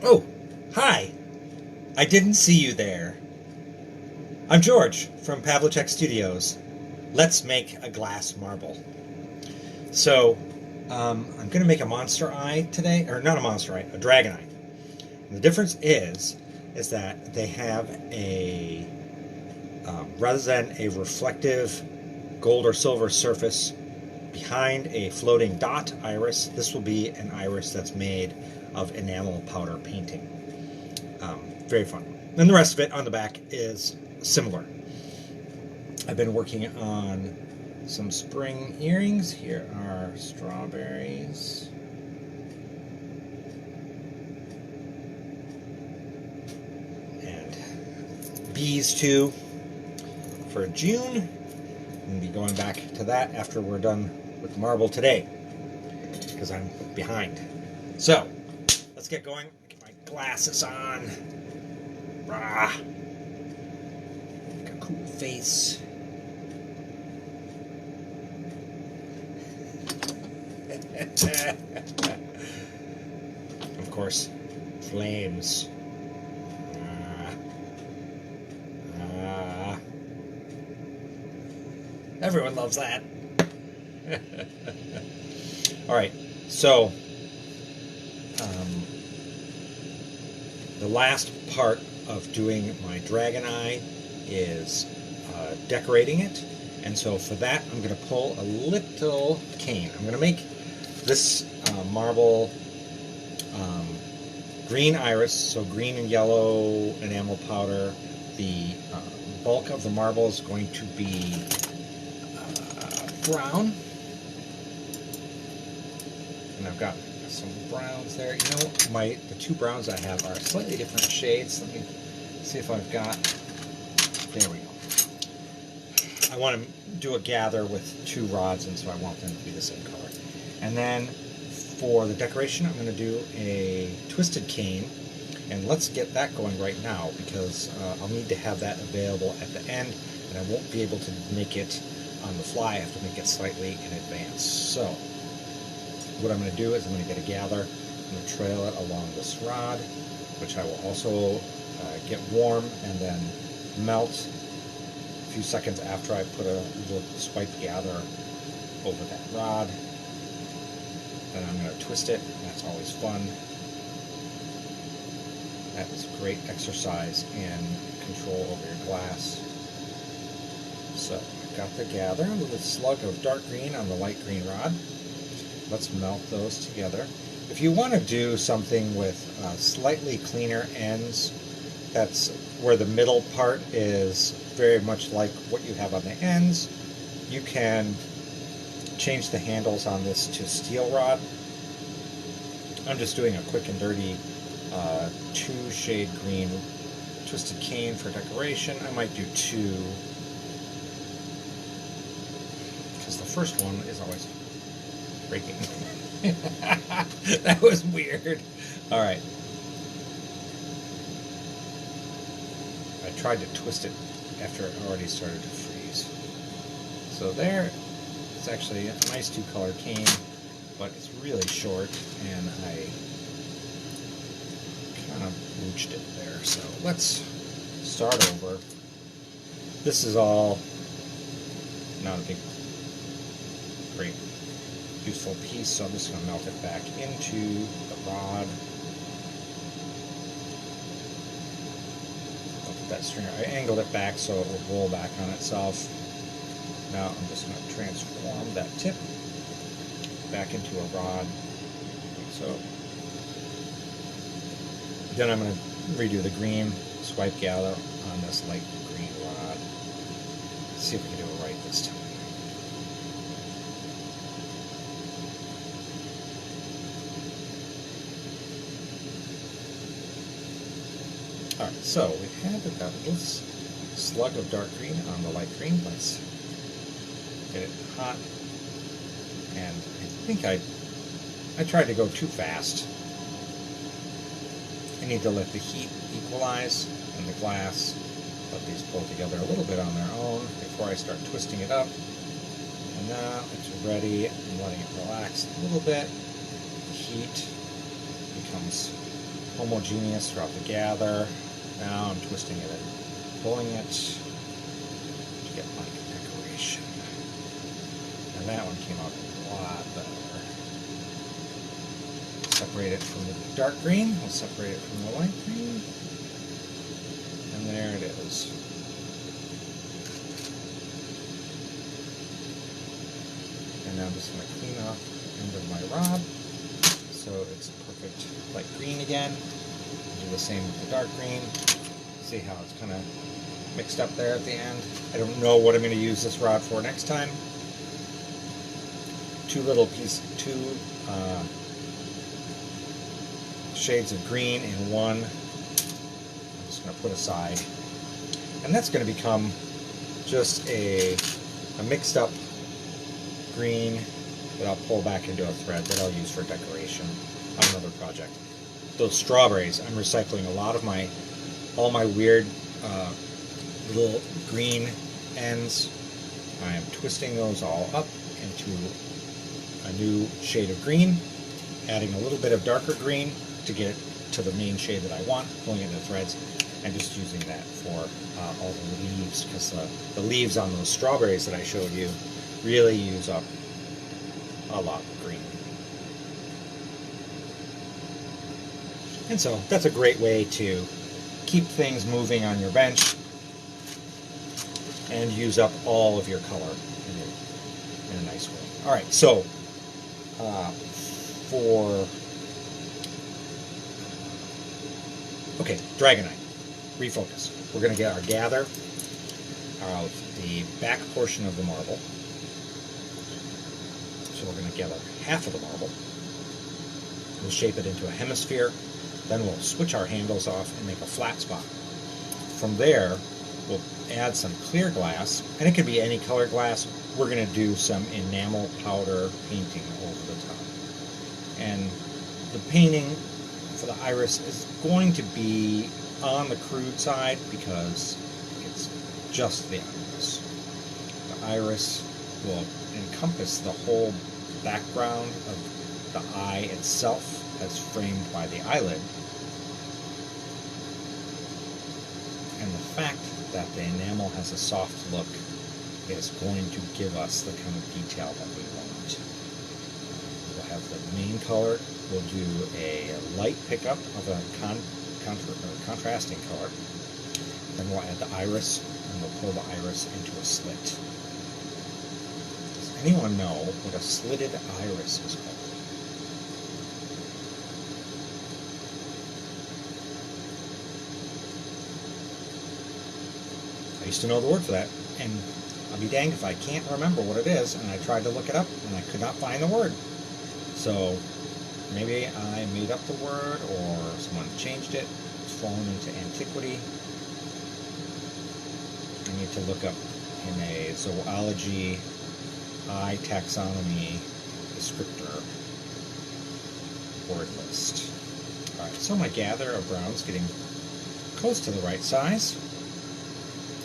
Oh, hi. I didn't see you there. I'm George from Pavliscak Studios. Let's make a glass marble. So, I'm going to make a monster eye today, or not a monster eye, a dragon eye. And the difference is that they have a, rather than a reflective gold or silver surface behind a floating dot iris, this will be an iris that's made of enamel powder painting. Very fun. And the rest of it on the back is similar. I've been working on some spring earrings. Here are strawberries. And bees too for June. I'm going to be going back to that after we're done with the marble today, because I'm behind. So, let's get going. Get my glasses on. Rah. Make a cool face. Of course, flames. Everyone loves that. All right, so the last part of doing my dragon eye is decorating it, and so for that I'm going to pull a little cane. I'm going to make this marble green iris, so green and yellow enamel powder. The bulk of the marble is going to be brown, and I've got some browns there. You know, the two browns I have are slightly different shades. Let me see if I've got. There we go. I want to do a gather with two rods, and so I want them to be the same color. And then for the decoration, I'm going to do a twisted cane, and let's get that going right now, because I'll need to have that available at the end, and I won't be able to make it on the fly. I have to make it slightly in advance. So what I'm going to do is I'm going to get a gather. I'm going to trail it along this rod, which I will also get warm and then melt a few seconds after I put a little swipe gather over that rod. Then I'm going to twist it. That's always fun. That is great exercise in control over your glass. So I've got the gather, a little slug of dark green on the light green rod. Let's melt those together. If you want to do something with slightly cleaner ends, that's where the middle part is very much like what you have on the ends, you can change the handles on this to steel rod. I'm just doing a quick and dirty 2-shade green twisted cane for decoration. I might do 2, because the first one is always breaking. That was weird. All right. I tried to twist it after it already started to freeze. So there, it's actually a nice 2-color cane, but it's really short, and I kind of rooched it there. So let's start over. This is all not a big, great, useful piece, so I'm just going to melt it back into the rod. I'll put that stringer. I angled it back so it will roll back on itself. Now I'm just going to transform that tip back into a rod. So then I'm going to redo the green swipe gather on this light green rod. Let's see if we can do it right this time. Alright, so we have about this slug of dark green on the light green. Let's get it hot. And I think I tried to go too fast. I need to let the heat equalize in the glass. Let these pull together a little bit on their own before I start twisting it up. And now it's ready. I'm letting it relax a little bit. The heat becomes homogeneous throughout the gather. Now I'm twisting it and pulling it to get my decoration. And that one came out a lot better. Separate it from the dark green. We'll separate it from the light green. And there it is. And now I'm just going to clean off the end of my rod so it's perfect light green again. Do the same with the dark green. See how it's kind of mixed up there at the end. I don't know what I'm going to use this rod for next time. Two shades of green in one. I'm just going to put aside. And that's going to become just a mixed up green that I'll pull back into a thread that I'll use for decoration on another project. Those strawberries, I'm recycling a lot of all my weird little green ends. I'm twisting those all up into a new shade of green, adding a little bit of darker green to get to the main shade that I want, pulling it into threads, and just using that for all the leaves, because the leaves on those strawberries that I showed you really use up a lot of green. And so that's a great way to keep things moving on your bench and use up all of your color in a nice way. All right, so Dragonite, refocus. We're going to get our gather out the back portion of the marble. So we're going to gather half of the marble. We'll shape it into a hemisphere. Then we'll switch our handles off and make a flat spot. From there, we'll add some clear glass, and it could be any color glass. We're going to do some enamel powder painting over the top. And the painting for the iris is going to be on the crude side because it's just the iris. The iris will encompass the whole background of the eye itself as framed by the eyelid. And the fact that the enamel has a soft look is going to give us the kind of detail that we want. We'll have the main color. We'll do a light pickup of a contrasting color. Then we'll add the iris, and we'll pull the iris into a slit. Does anyone know what a slitted iris is called? I used to know the word for that, and I'll be danged if I can't remember what it is, and I tried to look it up, and I could not find the word. So maybe I made up the word, or someone changed it. It's fallen into antiquity. I need to look up in a zoology eye taxonomy descriptor word list. Alright, so my gather of brown's getting close to the right size.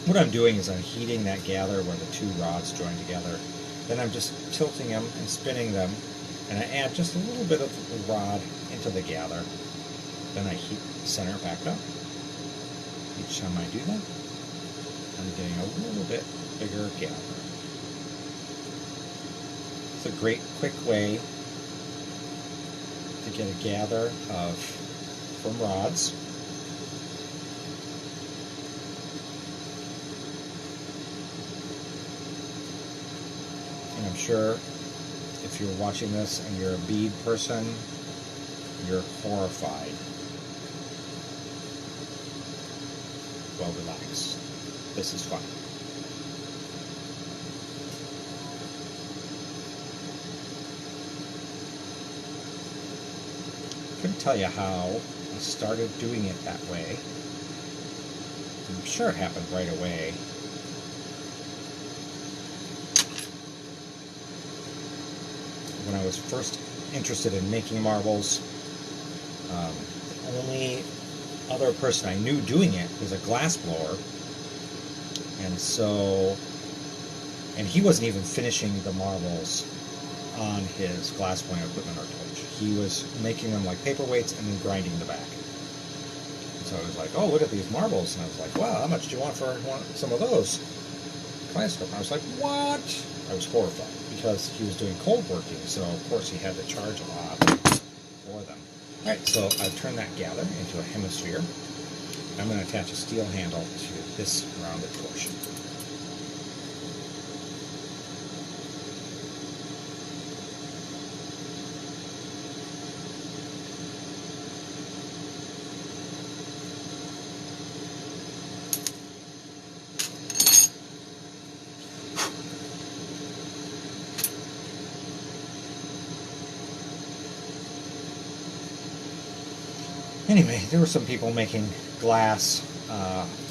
What I'm doing is I'm heating that gather where the two rods join together. Then I'm just tilting them and spinning them, and I add just a little bit of the rod into the gather. Then I heat the center back up. Each time I do that, I'm getting a little bit bigger gather. It's a great, quick way to get a gather from rods. And I'm sure if you're watching this and you're a bead person, you're horrified. Well, relax. This is fun. I couldn't tell you how I started doing it that way. I'm sure it happened right away. When I was first interested in making marbles, the only other person I knew doing it was a glass blower, and he wasn't even finishing the marbles on his glass blowing equipment or torch. He was making them like paperweights and then grinding the back. So I was like, oh, look at these marbles. And I was like, wow, how much do you want for some of those? Kaleidoscope. And I was like, what? I was horrified because he was doing cold working, so of course he had to charge a lot for them. All right, so I've turned that gather into a hemisphere. I'm going to attach a steel handle to this rounded portion. Anyway, there were some people making glass,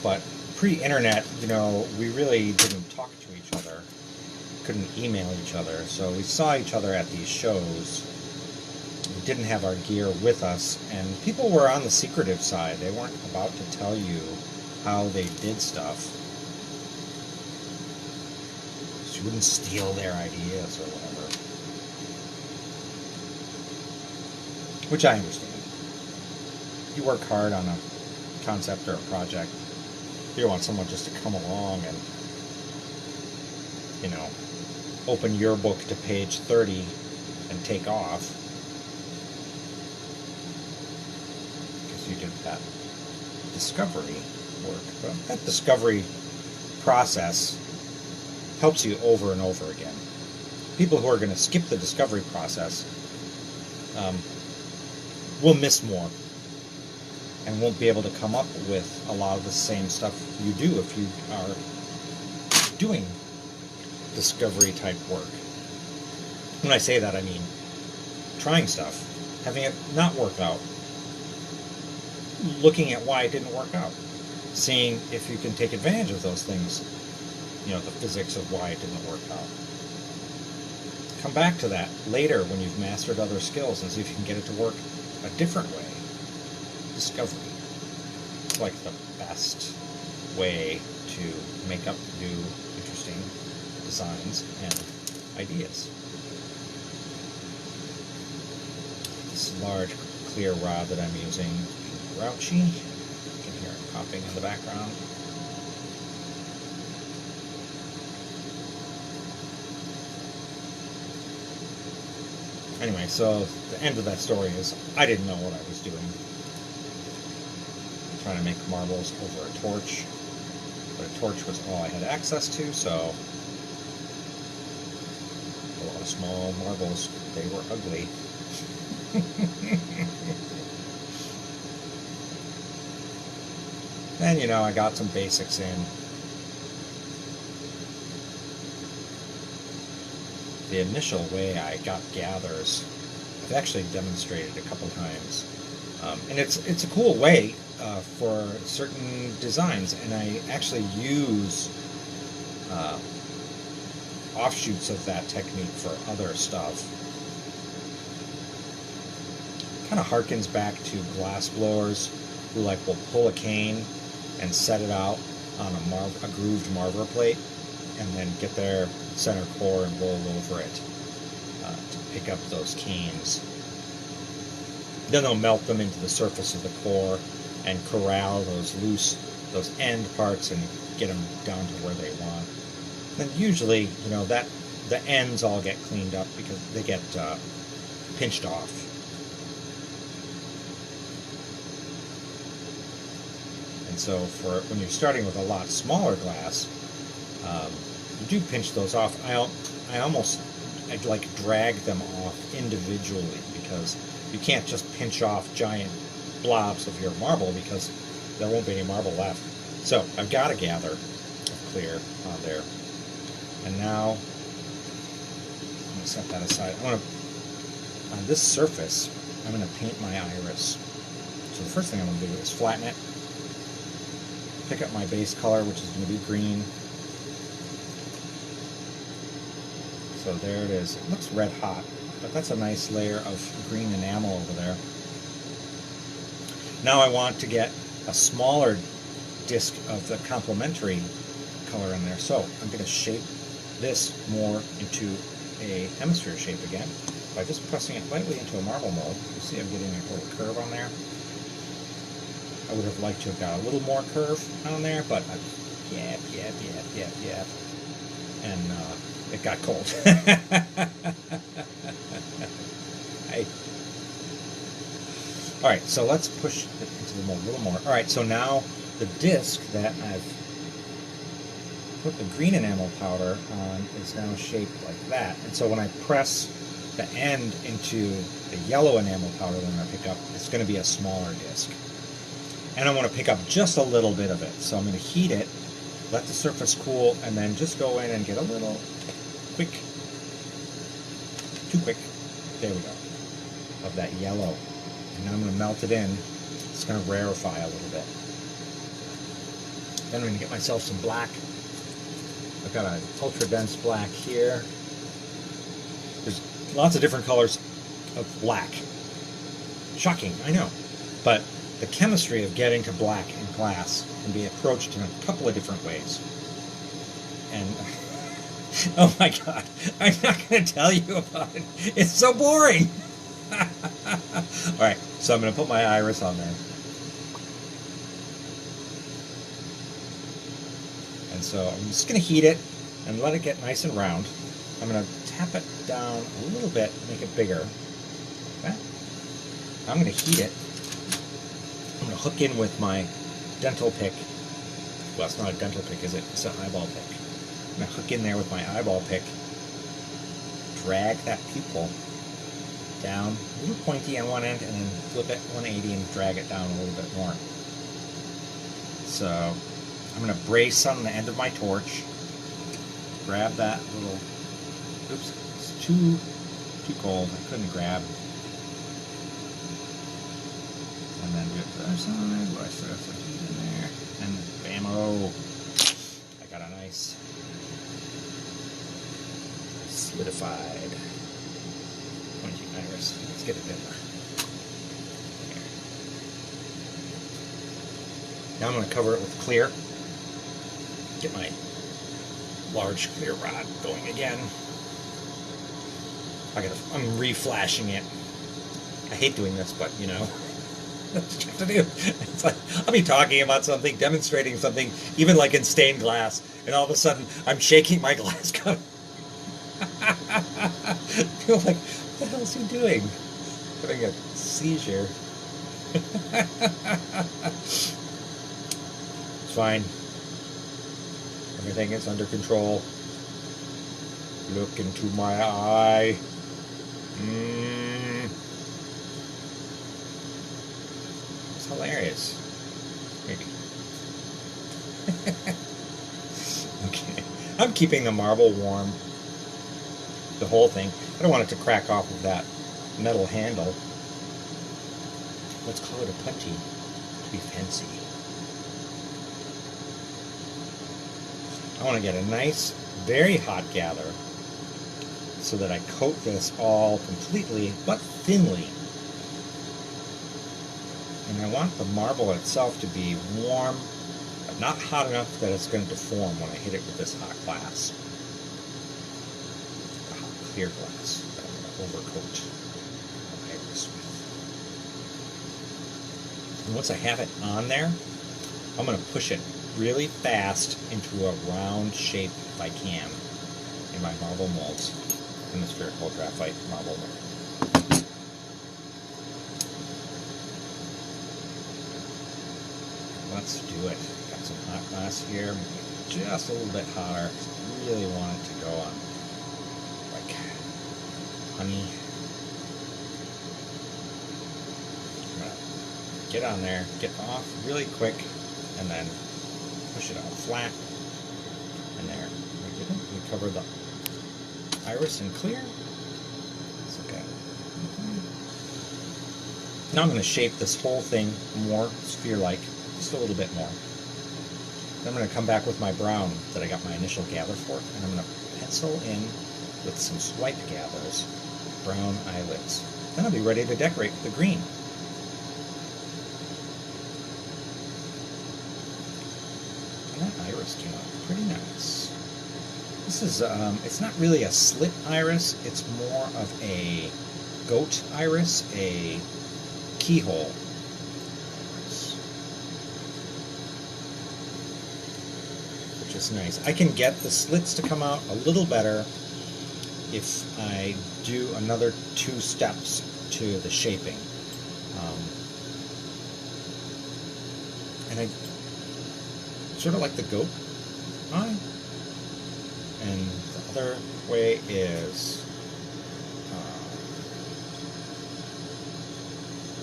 but pre-internet, you know, we really didn't talk to each other, couldn't email each other, so we saw each other at these shows. We didn't have our gear with us, and people were on the secretive side. They weren't about to tell you how they did stuff. So you wouldn't steal their ideas or whatever. Which I understand. You work hard on a concept or a project. You don't want someone just to come along and, you know, open your book to page 30 and take off. Because you did that discovery work. But that discovery process helps you over and over again. People who are going to skip the discovery process will miss more. And won't be able to come up with a lot of the same stuff you do if you are doing discovery type work. When I say that, I mean trying stuff, having it not work out, looking at why it didn't work out, seeing if you can take advantage of those things, you know, the physics of why it didn't work out. Come back to that later when you've mastered other skills and see if you can get it to work a different way. Discovery. It's like the best way to make up new, interesting designs and ideas. This large clear rod that I'm using, grouchy. You can hear it popping in the background. Anyway, so the end of that story is I didn't know what I was doing. Trying to make marbles over a torch, but a torch was all I had access to, so a lot of small marbles, they were ugly. And you know, I got some basics in. The initial way I got gathers, I've actually demonstrated a couple times, and it's a cool way for certain designs, and I actually use offshoots of that technique for other stuff. Kind of harkens back to glass blowers who will pull a cane and set it out on a grooved Marver plate and then get their center core and roll over it to pick up those canes. Then they'll melt them into the surface of the core and corral those end parts and get them down to where they want. Then usually, you know, that the ends all get cleaned up because they get pinched off. And so for when you're starting with a lot smaller glass, you do pinch those off. I'd like drag them off individually because you can't just pinch off giant blobs of your marble because there won't be any marble left. So I've got a gather of clear on there. And now I'm going to set that aside. On this surface, I'm going to paint my iris. So the first thing I'm going to do is flatten it, pick up my base color, which is going to be green. So there it is. It looks red hot, but that's a nice layer of green enamel over there. Now I want to get a smaller disc of the complementary color in there. So I'm going to shape this more into a hemisphere shape again by just pressing it lightly into a marble mold. You see I'm getting a little curve on there. I would have liked to have got a little more curve on there, but yap, and it got cold. Alright, so let's push it into the mold a little more. Alright, so now the disc that I've put the green enamel powder on is now shaped like that. And so when I press the end into the yellow enamel powder that I'm going to pick up, it's going to be a smaller disc. And I want to pick up just a little bit of it. So I'm going to heat it, let the surface cool, and then just go in and get a little quick, too quick, there we go, of that yellow. And now I'm going to melt it in. It's going to rarefy a little bit. Then I'm going to get myself some black. I've got an ultra dense black here. There's lots of different colors of black. Shocking, I know. But the chemistry of getting to black in glass can be approached in a couple of different ways. And, oh my god, I'm not going to tell you about it. It's so boring. Alright, so I'm going to put my iris on there. And so I'm just going to heat it and let it get nice and round. I'm going to tap it down a little bit, make it bigger. Okay. I'm going to heat it. I'm going to hook in with my dental pick. Well, it's not a dental pick, is it? It's an eyeball pick. I'm going to hook in there with my eyeball pick. Drag that pupil down, a little pointy on one end, and then flip it 180 and drag it down a little bit more. So I'm going to brace on the end of my torch. Grab that little, oops, it's too cold, I couldn't grab. And then do it to the other side, where I still have some heat in there, and bam-o! I got a nice solidified pointy iris. Let's get it bigger. Now I'm going to cover it with clear. Get my large clear rod going again. I'm re-flashing it. I hate doing this, but you know, that's what you have to do. It's like, I'll be talking about something, demonstrating something, even like in stained glass, and all of a sudden I'm shaking my glass cup. You're like, what the hell is he doing? Having a seizure. It's fine. Everything is under control. Look into my eye. It's hilarious. Maybe. Okay. I'm keeping the marble warm. The whole thing. I don't want it to crack off of that metal handle. Let's call it a putty to be fancy. I want to get a nice, very hot gather so that I coat this all completely, but thinly. And I want the marble itself to be warm, but not hot enough that it's going to deform when I hit it with this hot glass. The hot clear glass that I'm going to overcoat the iris with. And once I have it on there, I'm going to push it really fast into a round shape if I can in my marble molds in the spherical graphite marble mold. Let's do it. Got some hot glass here, just a little bit hotter. Really want it to go on like honey. I'm gonna get on there, get off really quick, and then push it out flat, and there. We cover the iris in clear. It's okay. Now I'm going to shape this whole thing more sphere-like, just a little bit more. Then I'm going to come back with my brown that I got my initial gather for, and I'm going to pencil in with some swipe gathers, brown eyelids. Then I'll be ready to decorate with the green. That iris came out pretty nice. This is, it's not really a slit iris, it's more of a goat iris, a keyhole iris. which is nice. I can get the slits to come out a little better if I do another 2 steps to the shaping. And I sort of like the goat eye. And the other way is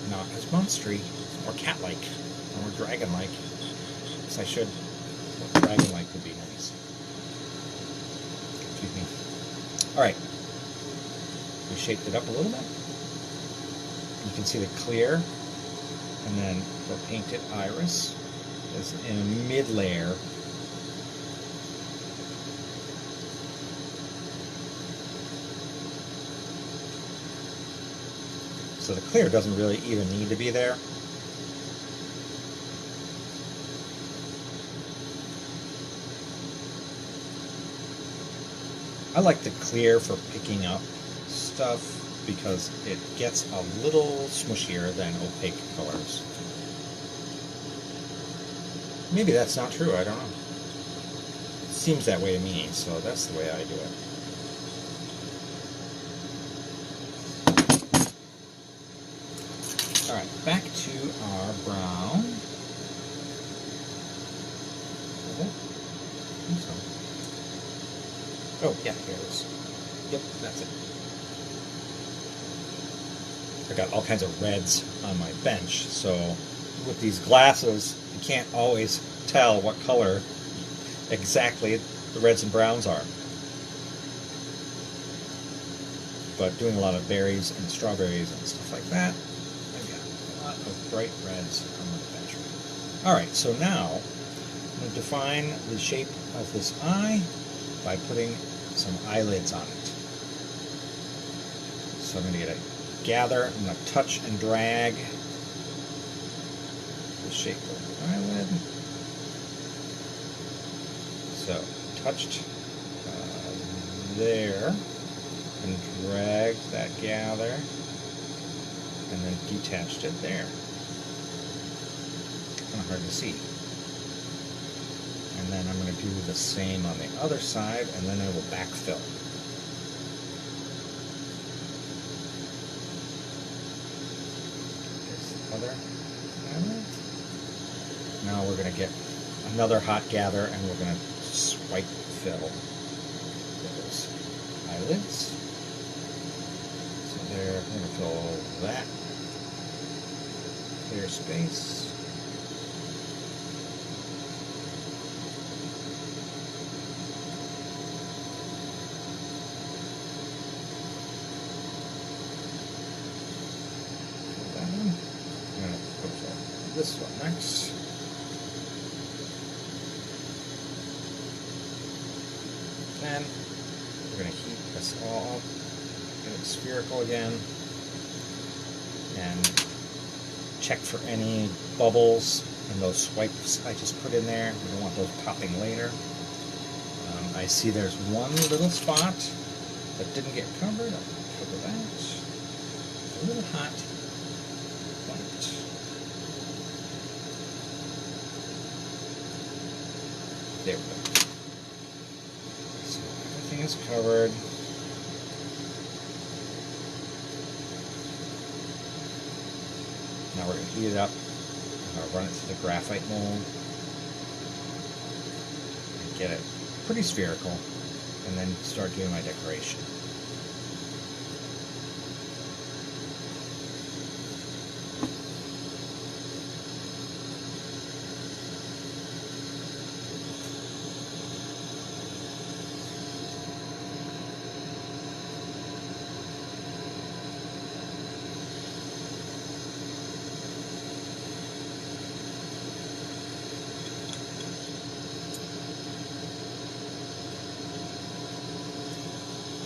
not as monstery, more cat-like, more dragon-like. Yes, I should. More dragon-like would be nice. Excuse me. Alright. We shaped it up a little bit. You can see the clear, and then the painted iris is in a mid-layer. So the clear doesn't really even need to be there. I like the clear for picking up stuff because it gets a little smushier than opaque colors. Maybe that's not true, I don't know. It seems that way to me, so that's the way I do it. Alright, back to our brown. Oh, yeah, here it is. Yep, that's it. I got all kinds of reds on my bench, so with these glasses, you can't always tell what color exactly the reds and browns are. But doing a lot of berries and strawberries and stuff like that, I've got a lot of bright reds on my bench. Alright, so now I'm going to define the shape of this eye by putting some eyelids on it. So I'm going to get a gather, I'm going to touch and drag the shape of the eyelid. So touched there, and dragged that gather, and then detached it there. Kind of hard to see. And then I'm going to do the same on the other side, and then I will backfill. There's the other gather. Now we're going to get another hot gather, and we're going to swipe fill those eyelids. So there, I'm going to fill that clear space. This one next. Then we're going to heat this all up, get it spherical again, and check for any bubbles in those swipes I just put in there. We don't want those popping later. I see there's one little spot that didn't get covered. I'll cover that. A little hot. There we go. So everything is covered. Now we're going to heat it up. I'm going to run it through the graphite mold and get it pretty spherical, and then start doing my decoration.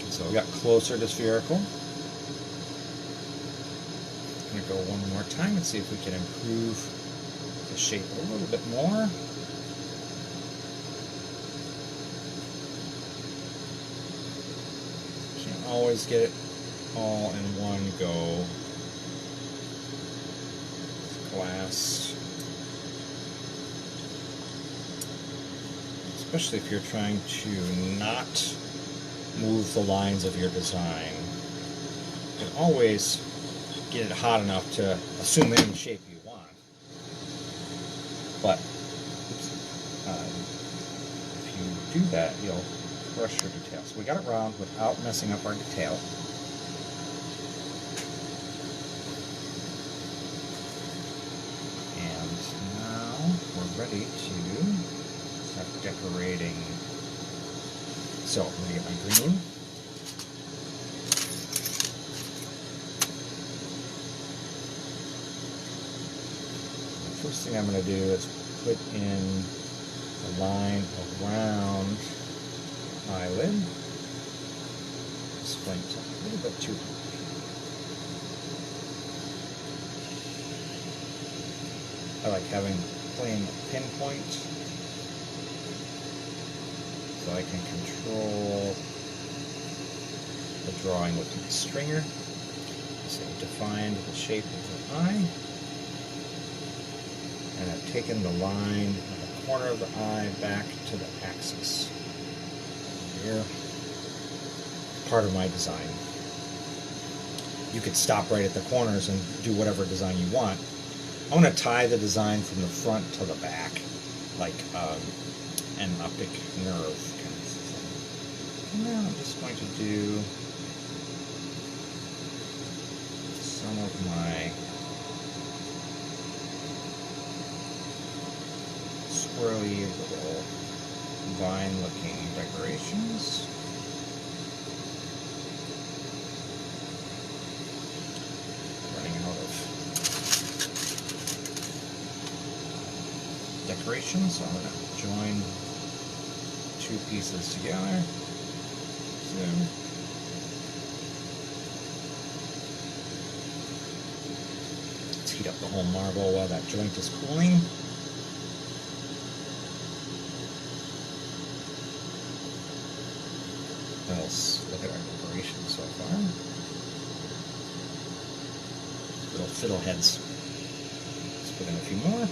So we got closer to spherical. I'm going to go one more time and see if we can improve the shape a little bit more. Can't always get it all in one go. Glass. Let's especially if you're trying to not move the lines of your design. You can always get it hot enough to assume any shape you want. But if you do that, you'll crush your detail. So we got it round without messing up our detail. And now we're ready to start decorating. So I'm going to get my green. The first thing I'm going to do is put in the line around the eyelid. This flame's a little bit too high. I like playing a pinpoint so I can control the drawing with my stringer. So I've defined the shape of the eye, and I've taken the line of the corner of the eye back to the axis. Here, part of my design. You could stop right at the corners and do whatever design you want. I want to tie the design from the front to the back, like an optic nerve kind of thing. Now I'm just going to do some of my swirly little vine-looking decorations. Running out of decorations, so I'm going to join two pieces together. So let's heat up the whole marble while that joint is cooling. Let's look at our decoration so far. Little fiddleheads. Let's put in a few more.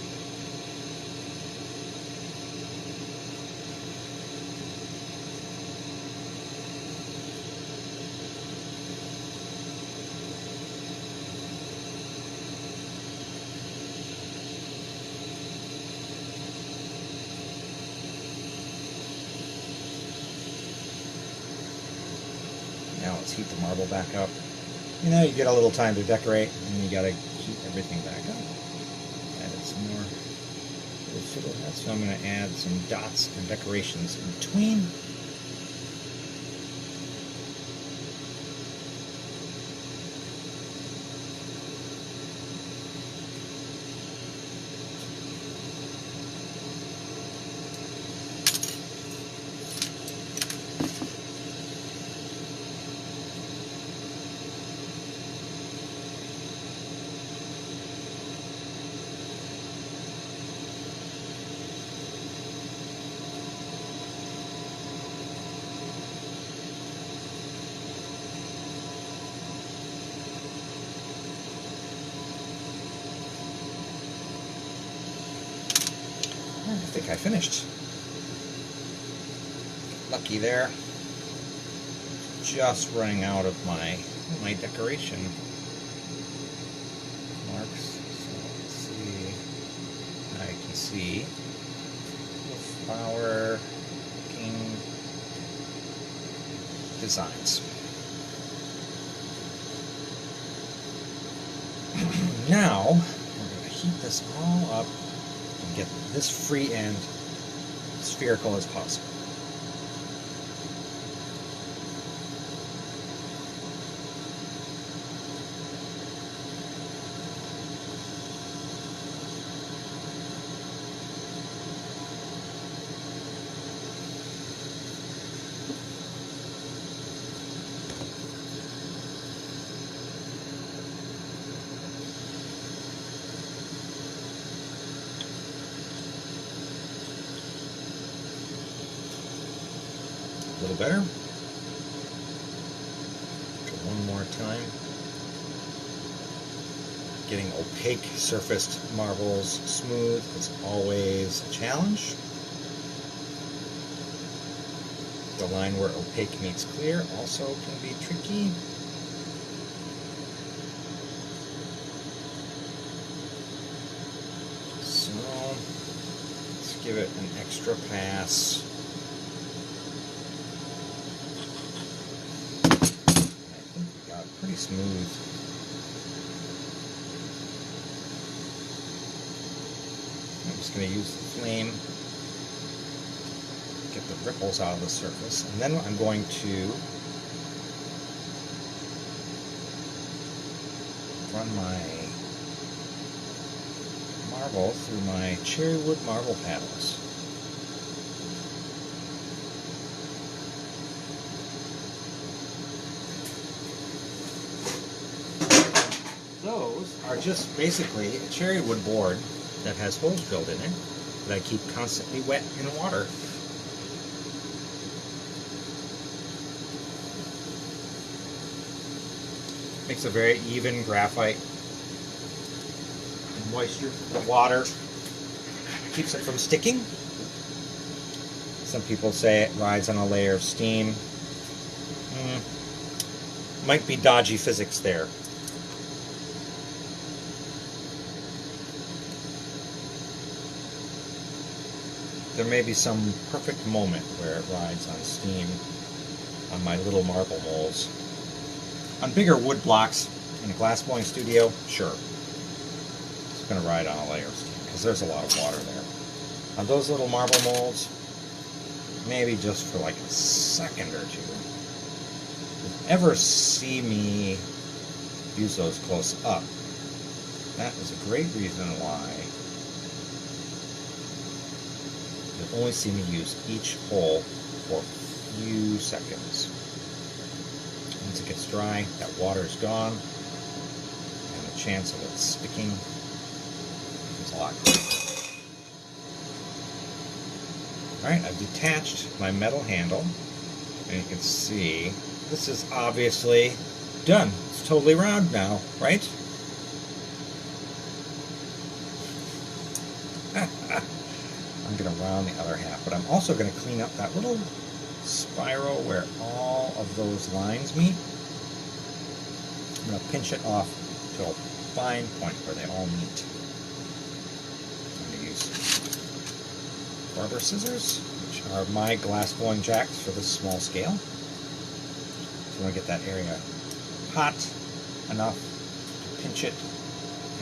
Now let's heat the marble back up. You know, you get a little time to decorate, and you gotta heat everything back up. Added some more little fiddleheads, so I'm going to add some dots and decorations in between. I think I finished. Lucky there. Just running out of my decoration marks. So let's see. I can see the flower looking designs. Now we're going to heat this all up and get this free end spherical as possible. A little better. Go one more time. Getting opaque surfaced marbles smooth is always a challenge. a line where opaque meets clear also can be tricky. So let's give it an extra pass. I think we got it pretty smooth. I'm just going to use the flame, get the ripples out of the surface, and then I'm going to run my marble through my cherrywood marble paddles. Those are just basically a cherrywood board that has holes drilled in it that I keep constantly wet in water. Makes a very even graphite. And moisture from the water keeps it from sticking. Some people say it rides on a layer of steam. Might be dodgy physics there. There may be some perfect moment where it rides on steam on my little marble molds. On bigger wood blocks in a glassblowing studio, sure, it's going to ride on a layer of steam because there's a lot of water there. On those little marble molds, maybe just for like a second or two. If you ever see me use those close up, that is a great reason why you'll only see me use each hole for a few seconds. Once it gets dry, that water is gone, and the chance of it sticking is a lot greater. Alright, I've detached my metal handle, and you can see this is obviously done. It's totally round now, right? I'm going to round the other half, but I'm also going to clean up that little spiral where all of those lines meet. I'm going to pinch it off to a fine point where they all meet. I'm going to use barber scissors, which are my glass blowing jacks for this small scale. So I want to get that area hot enough to pinch it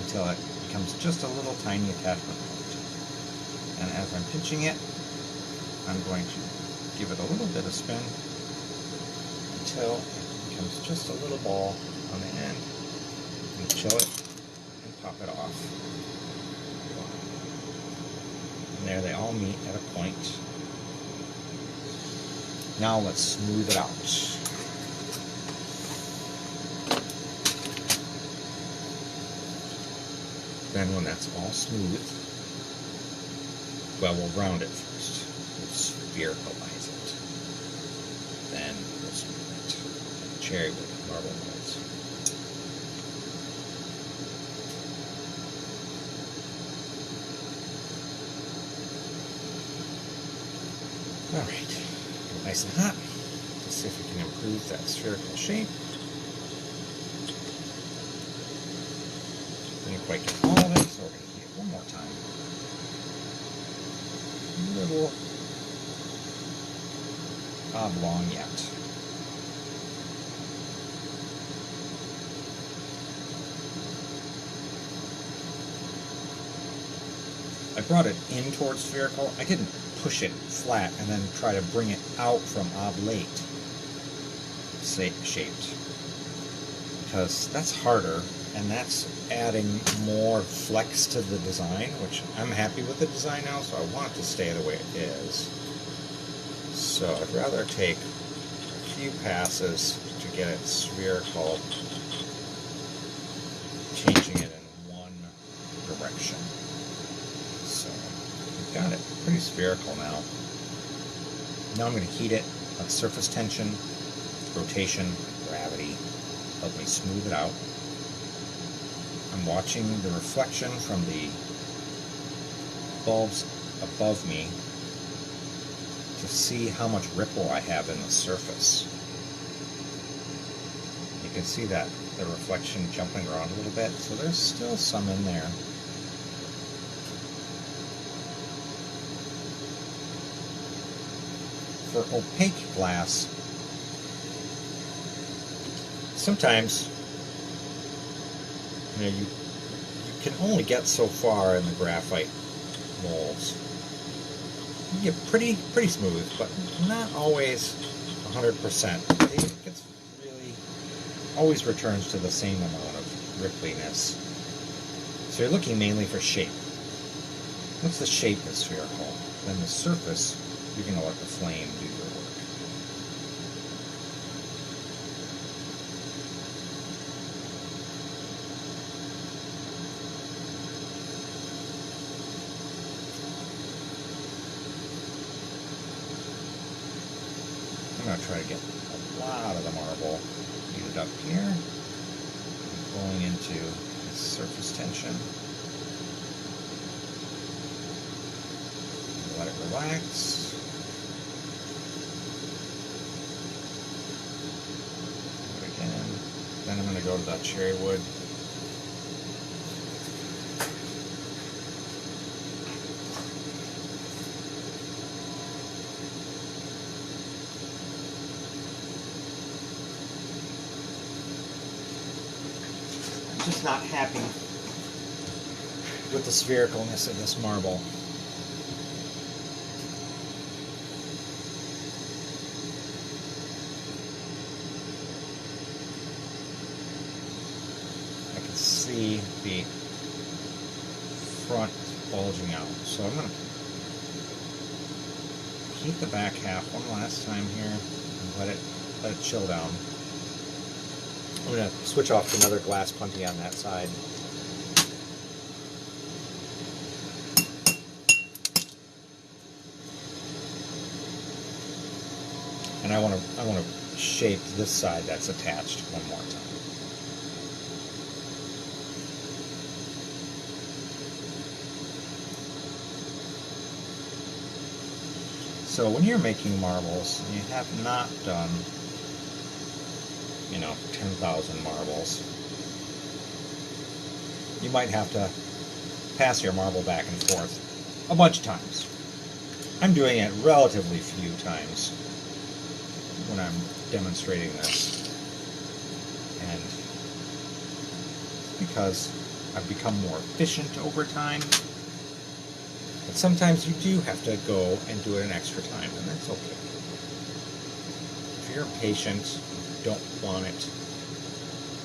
until it becomes just a little tiny attachment point. And as I'm pinching it, I'm going to give it a little bit of spin until it becomes just a little ball on the end. And chill it and pop it off. And there they all meet at a point. Now let's smooth it out. Then when that's all smooth, well, we'll round it first. We'll sphericalize it. Then we'll smooth it. Like cherrywood marble molds. Alright. Nice and hot. Let's see if we can improve that spherical shape. Didn't quite get all of it, so we're going to heat it one more time. Little oblong yet. I brought it in towards spherical. I didn't push it flat and then try to bring it out from oblate shaped, because that's harder and that's adding more flex to the design, which I'm happy with the design now, so I want it to stay the way it is. So I'd rather take a few passes to get it spherical, changing it in one direction. So we've got it pretty spherical now. Now I'm going to heat it, let surface tension, rotation, gravity help me smooth it out. I'm watching the reflection from the bulbs above me to to see how much ripple I have in the surface. You can see that the reflection jumping around a little bit, so there's still some in there. For opaque glass, sometimes you can only get so far in the graphite molds. You get pretty smooth, but not always 100%. It gets really always returns to the same amount of rippliness. So you're looking mainly for shape. Once the shape is spherical, then the surface, you're going to let the flame do your work. I'm going to try to get a lot of the marble heated up here, going into surface tension. Let it relax. Do it again. Then I'm going to go to that cherrywood. Just not happy with the sphericalness of this marble. I can see the front bulging out, so I'm going to heat the back half one last time here and let it chill down. I'm going to switch off to another glass putty on that side. And I want to shape this side that's attached one more time. So when you're making marbles, you have not done 10,000 marbles. You might have to pass your marble back and forth a bunch of times. I'm doing it relatively few times when I'm demonstrating this, and because I've become more efficient over time. But sometimes you do have to go and do it an extra time, and that's okay. If you're patient, don't want it,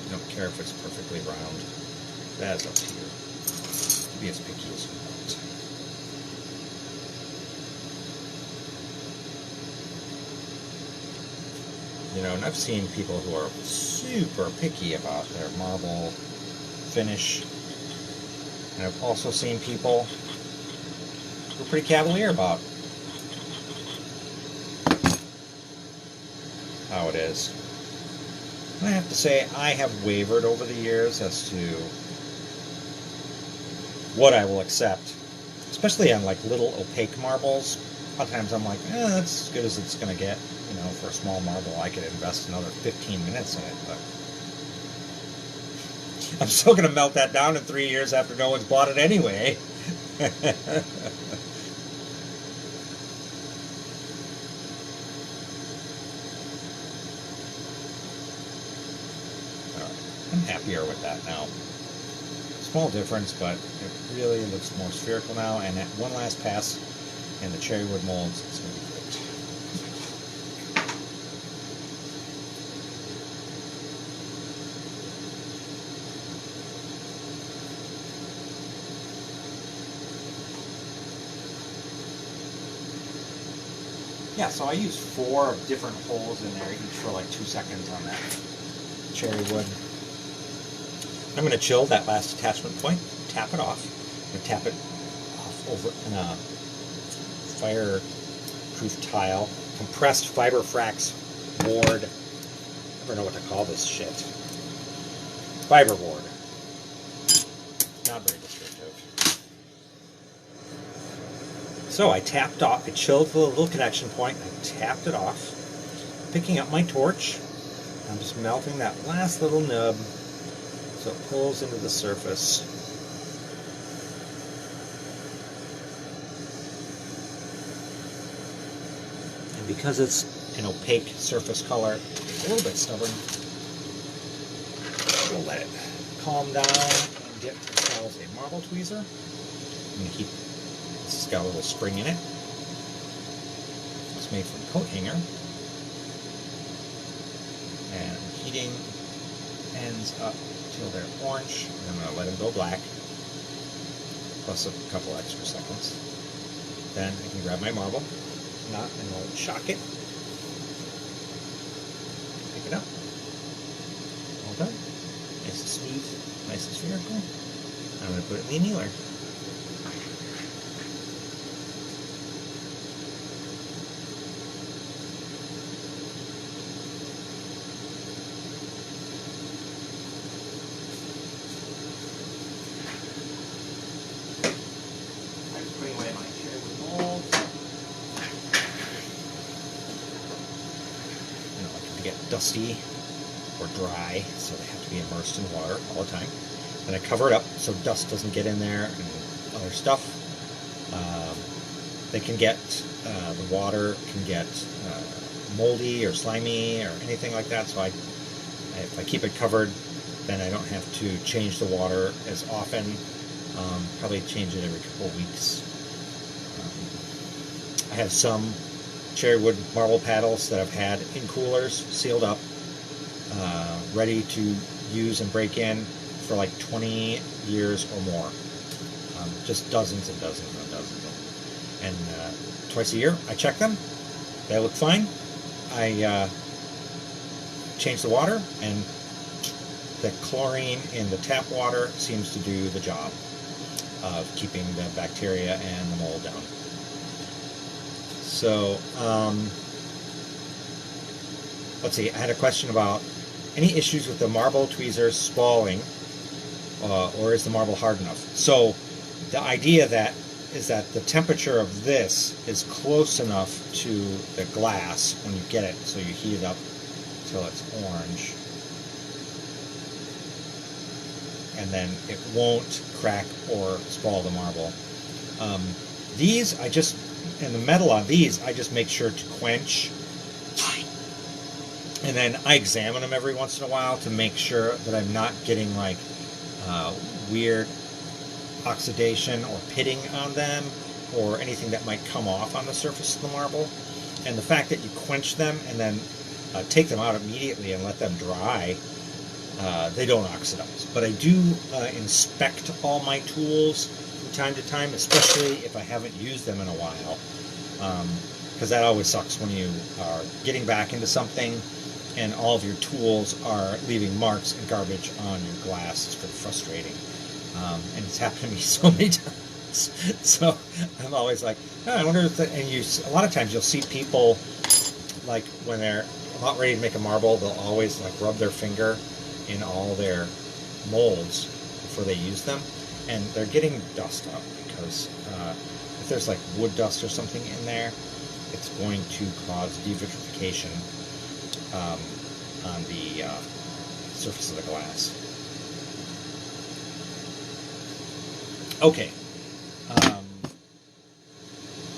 you don't care if it's perfectly round, that is up to you. Be as picky as you want. And I've seen people who are super picky about their marble finish, and I've also seen people who are pretty cavalier about how it is. And I have to say, I have wavered over the years as to what I will accept, especially on like little opaque marbles. A lot of times I'm like, that's as good as it's going to get. For a small marble, I could invest another 15 minutes in it, but I'm still going to melt that down in 3 years after no one's bought it anyway. I'm happier with that now. Small difference, but it really looks more spherical now, and at one last pass in the cherrywood molds, it's going to be great. Yeah, so I use 4 different holes in there, each for like 2 seconds on that cherrywood. I'm going to chill that last attachment point, tap it off, and tap it off over in a fireproof tile, compressed fiber frax board. I never know what to call this shit. Fiber board. Not very descriptive. So I tapped off, I chilled the little connection point, I tapped it off, picking up my torch. I'm just melting that last little nub so it pulls into the surface. And because it's an opaque surface color, it's a little bit stubborn. We'll let it calm down and get ourselves a marble tweezer. I'm going to keep, this has got a little spring in it. It's made from coat hanger. And heating ends up till they're orange, and I'm going to let them go black, plus a couple extra seconds. Then I can grab my marble knot and I'll shock it. Pick it up. All done. Nice and smooth, nice and spherical. I'm going to put it in the annealer. Putting away my cherrywood molds. I don't like them to get dusty or dry, so they have to be immersed in water all the time. Then I cover it up so dust doesn't get in there and other stuff. They can get, the water can get moldy or slimy or anything like that, so if I keep it covered, then I don't have to change the water as often. Probably change it every couple of weeks. I have some cherrywood marble paddles that I've had in coolers, sealed up, ready to use and break in for like 20 years or more. Just dozens and dozens and dozens of them. And twice a year I check them. They look fine. I change the water, and the chlorine in the tap water seems to do the job of keeping the bacteria and the mold down. So, let's see, I had a question about any issues with the marble tweezers spalling, or is the marble hard enough? So, the idea is that the temperature of this is close enough to the glass when you get it, so you heat it up till it's orange. And then it won't crack or spall the marble. These, and the metal on these, I just make sure to quench. And then I examine them every once in a while to make sure that I'm not getting like weird oxidation or pitting on them or anything that might come off on the surface of the marble. And the fact that you quench them and then take them out immediately and let them dry, they don't oxidize. But I do inspect all my tools from time to time, especially if I haven't used them in a while, because that always sucks when you are getting back into something and all of your tools are leaving marks and garbage on your glass. It's pretty frustrating, and it's happened to me so many times. So I'm always like, oh, I wonder if a lot of times you'll see people, like when they're about ready to make a marble, they'll always like rub their finger in all their molds before they use them, and they're getting dust up because if there's like wood dust or something in there, it's going to cause devitrification on the surface of the glass. Okay,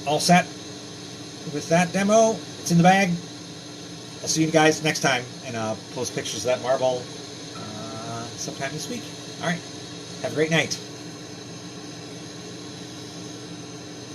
all set with that demo. It's in the bag. I'll see you guys next time, and I'll post pictures of that marble sometime this week. All right. Have a great night.